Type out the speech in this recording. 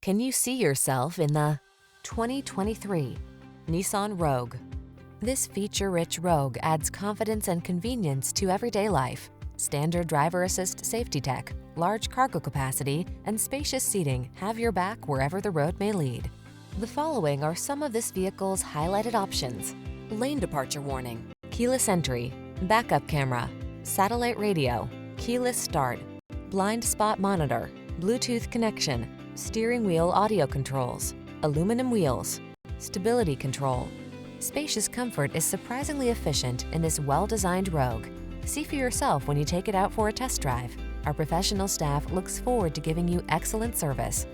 Can you see yourself in the 2023 Nissan Rogue? This feature-rich Rogue adds confidence and convenience to everyday life. Standard driver assist safety tech, large cargo capacity, and spacious seating have your back wherever the road may lead. The following are some of this vehicle's highlighted options: lane departure warning, keyless entry, backup camera, satellite radio, keyless start, blind spot monitor, Bluetooth connection, steering wheel audio controls, aluminum wheels, stability control. Spacious comfort is surprisingly efficient in this well-designed Rogue. See for yourself when you take it out for a test drive. Our professional staff looks forward to giving you excellent service.